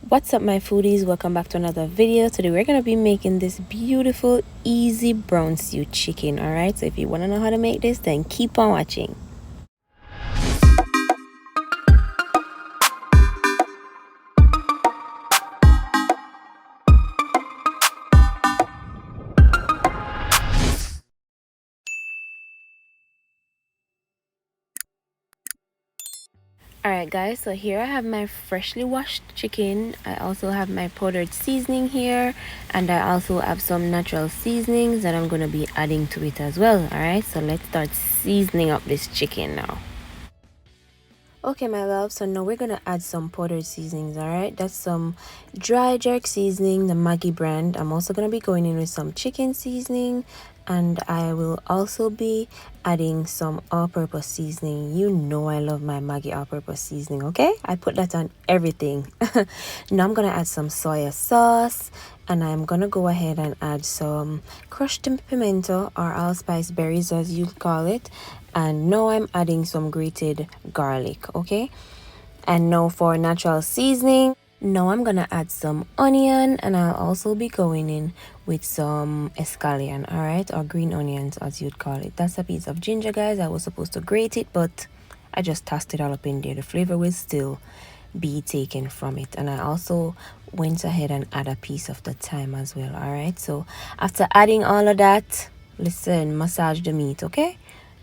What's up, my foodies? Welcome back to another video. Today we're gonna be making this beautiful easy brown stew chicken. All right, so if you want to know how to make this, then keep on watching. Alright guys, so here I have my freshly washed chicken. I also have my powdered seasoning here, and I also have some natural seasonings that I'm going to be adding to it as well. Alright, so let's start seasoning up this chicken now. Okay, my love, so now we're gonna add some powdered seasonings. All right, that's some dry jerk seasoning, the Maggie brand. I'm also gonna be going in with some chicken seasoning, and I will also be adding some all-purpose seasoning. You know I love my Maggie all-purpose seasoning. Okay, I put that on everything. Now I'm gonna add some soya sauce, and I'm gonna go ahead and add some crushed pimento, or allspice berries as you call it. And now I'm adding some grated garlic. Okay, and now for natural seasoning, now I'm gonna add some onion, and I'll also be going in with some escallion, all right, or green onions as you'd call it. That's a piece of ginger, guys. I was supposed to grate it, but I just tossed it all up in there. The flavor will still be taken from it. And I also went ahead and add a piece of the thyme as well. All right, so after adding all of that, listen, massage the meat. Okay,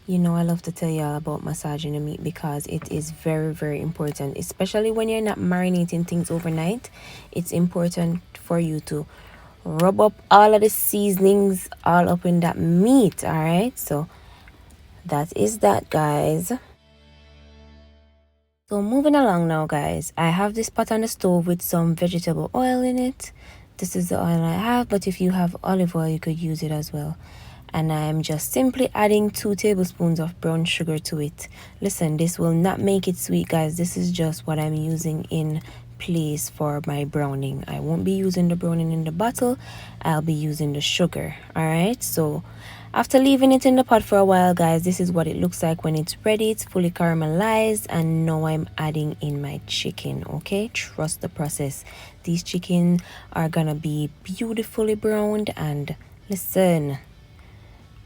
you know I love to tell y'all about massaging the meat because it is very, very important, especially when you're not marinating things overnight. It's important for you to rub up all of the seasonings all up in that meat. All right, so that is that, guys. So moving along now, guys, I have this pot on the stove with some vegetable oil in it. This is the oil I have, but if you have olive oil, you could use it as well. And I'm just simply adding 2 tablespoons of brown sugar to it. Listen, this will not make it sweet, guys. This is just what I'm using in place for my browning. I won't be using the browning in the bottle. I'll be using the sugar. All right, so after leaving it in the pot for a while, guys, this is what it looks like when it's ready. It's fully caramelized, and now I'm adding in my chicken. Okay, trust the process. These chicken are gonna be beautifully browned, and listen,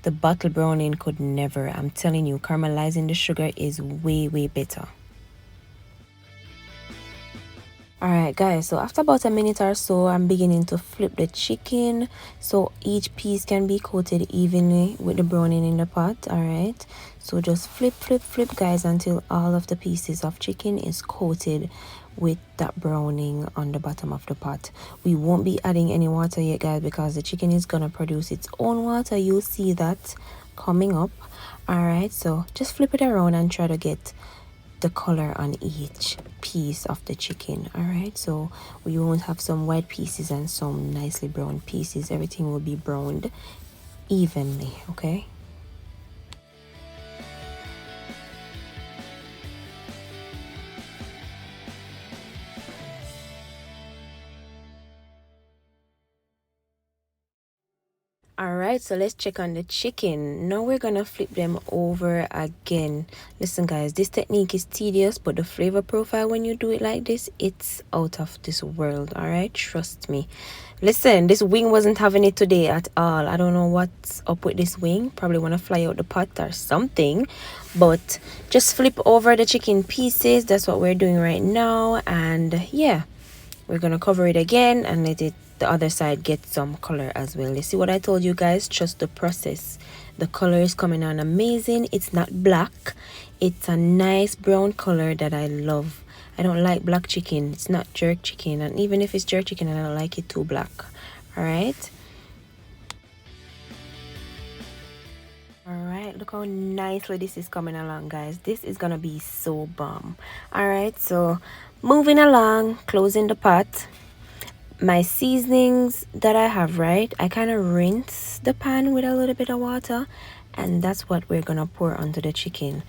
the bottle browning could never. I'm telling you, caramelizing the sugar is way, way better. Alright guys, so after about a minute or so, I'm beginning to flip the chicken so each piece can be coated evenly with the browning in the pot. Alright, so just flip, flip, flip, guys, until all of the pieces of chicken is coated with that browning on the bottom of the pot. We won't be adding any water yet, guys, because the chicken is gonna produce its own water. You'll see that coming up. Alright, so just flip it around and try to get the color on each piece of the chicken. All right, so we won't have some white pieces and some nicely brown pieces. Everything will be browned evenly. Okay. Alright, so let's check on the chicken. Now we're gonna flip them over again. Listen, guys, this technique is tedious, but the flavor profile when you do it like this, it's out of this world. Alright, trust me. Listen, this wing wasn't having it today at all. I don't know what's up with this wing. Probably want to fly out the pot or something. But just flip over the chicken pieces. That's what we're doing right now. And yeah, we're gonna cover it again and let it the other side get some color as well. You see what I told you, guys? Trust the process. The color is coming on amazing. It's not black, it's a nice brown color that I love. I don't like black chicken. It's not jerk chicken, and even if it's jerk chicken, I don't like it too black. All right, look how nicely this is coming along, guys. This is gonna be so bomb. All right, so moving along, closing the pot. My seasonings that I have, right, I kind of rinse the pan with a little bit of water, and that's what we're gonna pour onto the chicken.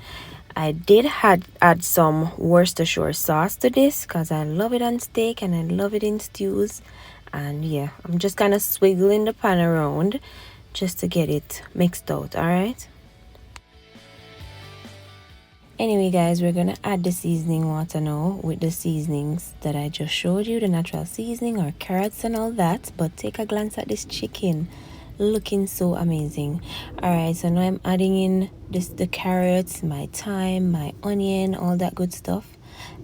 I did add some Worcestershire sauce to this because I love it on steak and I love it in stews. And yeah, I'm just kind of swiggling the pan around just to get it mixed out. All right, Anyway guys, we're gonna add the seasoning water now with the seasonings that I just showed you, the natural seasoning or carrots and all that. But take a glance at this chicken, looking so amazing. All right, so now I'm adding in the carrots, my thyme, my onion, all that good stuff.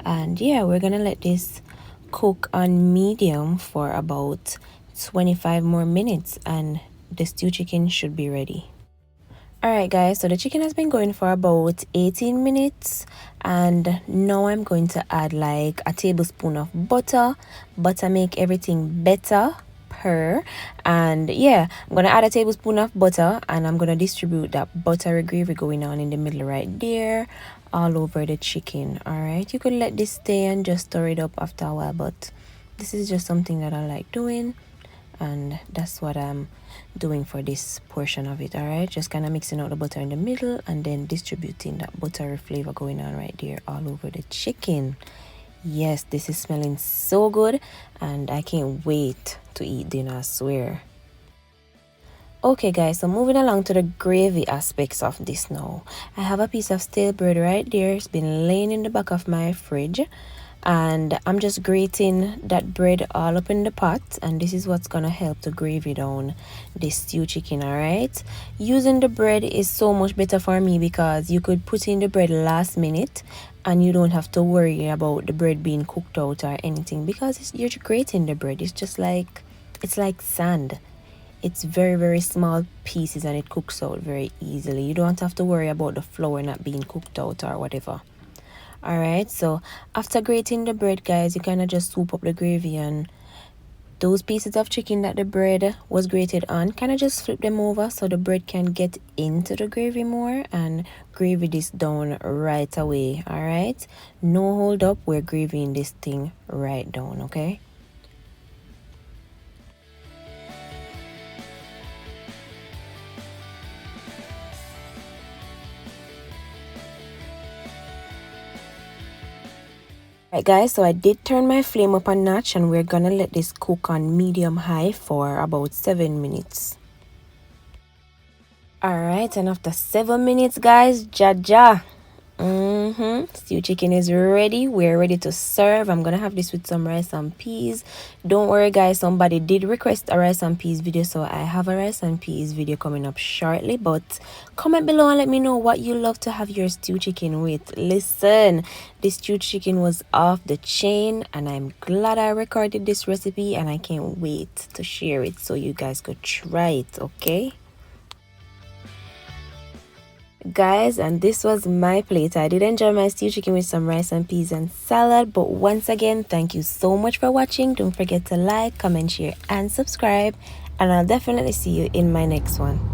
And yeah, we're gonna let this cook on medium for about 25 more minutes and the stew chicken should be ready. Alright guys, so the chicken has been going for about 18 minutes and now I'm going to add like a tablespoon of butter. Butter make everything better per. And yeah, I'm gonna add a tablespoon of butter and I'm gonna distribute that buttery gravy going on in the middle right there all over the chicken. Alright, you could let this stay and just stir it up after a while, but this is just something that I like doing and that's what I'm doing for this portion of it. All right, just kind of mixing out the butter in the middle and then distributing that buttery flavor going on right there all over the chicken. Yes, this is smelling so good and I can't wait to eat dinner, I swear. Okay guys, so moving along to the gravy aspects of this now. I have a piece of stale bread right there. It's been laying in the back of my fridge and I'm just grating that bread all up in the pot, and this is what's gonna help to gravy down this stew chicken. All right, using the bread is so much better for me because you could put in the bread last minute and you don't have to worry about the bread being cooked out or anything because you're grating the bread. It's just like, it's like sand. It's very, very small pieces and it cooks out very easily. You don't have to worry about the flour not being cooked out or whatever. All right, so after grating the bread guys, you kind of just swoop up the gravy and those pieces of chicken that the bread was grated on, kind of just flip them over so the bread can get into the gravy more and gravy this down right away. All right, no hold up, we're gravying this thing right down. Okay. Right guys, so I did turn my flame up a notch and we're gonna let this cook on medium high for about 7 minutes. Alright, and after 7 minutes guys, jaja, stew chicken is ready. We're ready to serve. I'm gonna have this with some rice and peas. Don't worry guys, somebody did request a rice and peas video, so I have a rice and peas video coming up shortly. But comment below and let me know what you love to have your stew chicken with. Listen, this stew chicken was off the chain and I'm glad I recorded this recipe and I can't wait to share it so you guys could try it. Okay guys, and this was my plate. I did enjoy my stew chicken with some rice and peas and salad. But once again, thank you so much for watching. Don't forget to like, comment, share and subscribe, and I'll definitely see you in my next one.